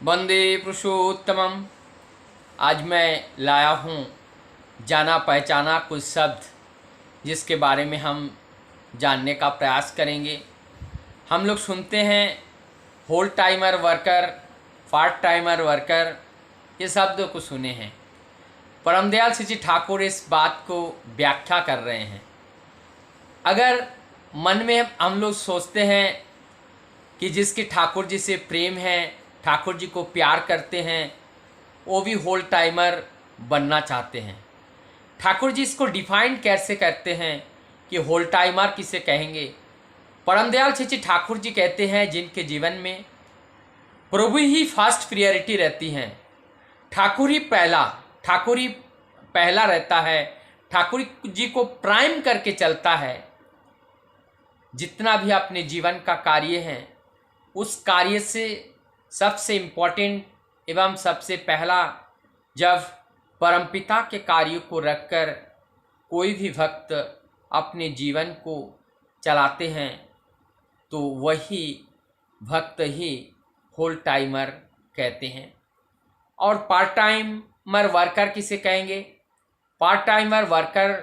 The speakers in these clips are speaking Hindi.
वंदे पुरुषोत्तमम। आज मैं लाया हूँ जाना पहचाना कुछ शब्द जिसके बारे में हम जानने का प्रयास करेंगे। हम लोग सुनते हैं whole timer worker, part timer worker, ये शब्द को सुने हैं। परमदयाल श्री जी ठाकुर इस बात को व्याख्या कर रहे हैं। अगर मन में हम लोग सोचते हैं कि जिसकी ठाकुर जी से प्रेम है, ठाकुर जी को प्यार करते हैं, वो भी होल टाइमर बनना चाहते हैं। ठाकुर जी इसको डिफाइन कैसे करते हैं कि होल टाइमर किसे कहेंगे। परमदयाल श्री जी ठाकुर जी कहते हैं जिनके जीवन में प्रभु ही फर्स्ट प्रियोरिटी रहती हैं, ठाकुर ही पहला रहता है, ठाकुर जी को प्राइम करके चलता है। जितना भी अपने जीवन का कार्य है उस कार्य से सबसे इम्पोर्टेंट एवं सबसे पहला जब परमपिता के कार्य को रखकर कोई भी भक्त अपने जीवन को चलाते हैं तो वही भक्त ही होल टाइमर कहते हैं। और पार्ट टाइमर वर्कर किसे कहेंगे? पार्ट टाइमर वर्कर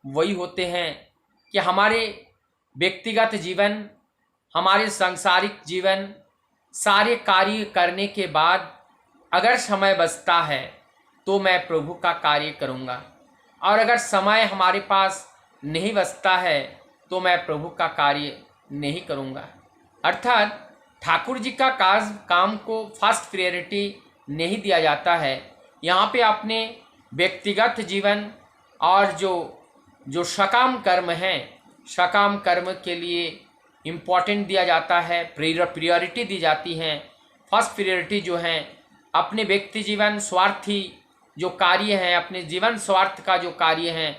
वही होते हैं कि हमारे व्यक्तिगत जीवन, हमारे सांसारिक जीवन, सारे कार्य करने के बाद अगर समय बचता है तो मैं प्रभु का कार्य करूँगा, और अगर समय हमारे पास नहीं बचता है तो मैं प्रभु का कार्य नहीं करूँगा। अर्थात ठाकुर जी का काम को फर्स्ट प्रायोरिटी नहीं दिया जाता है। यहाँ पे अपने व्यक्तिगत जीवन और जो सकाम कर्म हैं, सकाम कर्म के लिए इम्पोर्टेंट दिया जाता है, प्रायोरिटी दी जाती हैं। फर्स्ट प्रायोरिटी जो है अपने व्यक्ति जीवन स्वार्थी जो कार्य हैं, अपने जीवन स्वार्थ का जो कार्य हैं,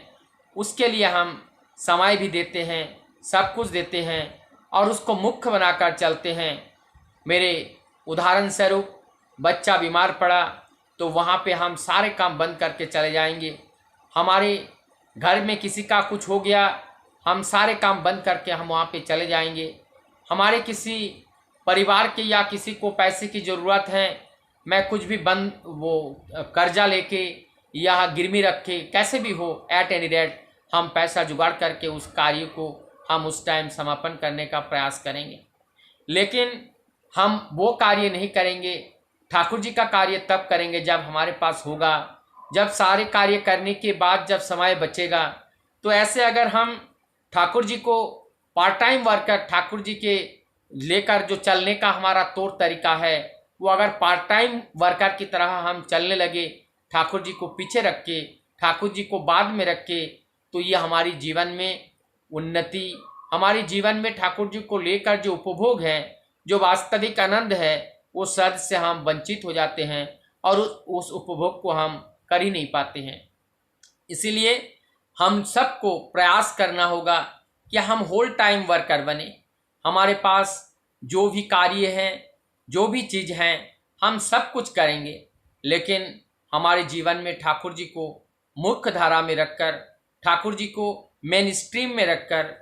उसके लिए हम समय भी देते हैं, सब कुछ देते हैं और उसको मुख्य बनाकर चलते हैं। मेरे उदाहरण स्वरूप बच्चा बीमार पड़ा तो वहाँ पे हम सारे काम बंद करके चले जाएंगे। हमारे घर में किसी का कुछ हो गया, हम सारे काम बंद करके हम वहाँ पे चले जाएंगे। हमारे किसी परिवार के या किसी को पैसे की ज़रूरत है, मैं कुछ भी कर्जा लेके या गिरवी रख के कैसे भी हो, एट एनी रेट हम पैसा जुगाड़ करके उस कार्य को हम उस टाइम समापन करने का प्रयास करेंगे। लेकिन हम वो कार्य नहीं करेंगे, ठाकुर जी का कार्य तब करेंगे जब हमारे पास होगा, जब सारे कार्य करने के बाद जब समय बचेगा। तो ऐसे अगर हम ठाकुर जी को part time worker, Thakur ji के लेकर जो चलने का हमारा तौर तरीका है, वो अगर पार्ट टाइम वर्कर की तरह हम चलने लगे, ठाकुर जी को पीछे रख के, ठाकुर जी को बाद में रख के, तो ये हमारी जीवन में उन्नति, हमारे जीवन में ठाकुर जी को लेकर जो उपभोग है, जो वास्तविक आनंद है, वो सद से हम वंचित हो जाते हैं और उस उपभोग को हम कर ही नहीं पाते हैं। इसीलिए हम सबको प्रयास करना होगा कि हम होल टाइम वर्कर बने। हमारे पास जो भी कार्य है, जो भी चीज़ हैं, हम सब कुछ करेंगे, लेकिन हमारे जीवन में ठाकुर जी को मुख्य धारा में रखकर, ठाकुर जी को मेन स्ट्रीम में रखकर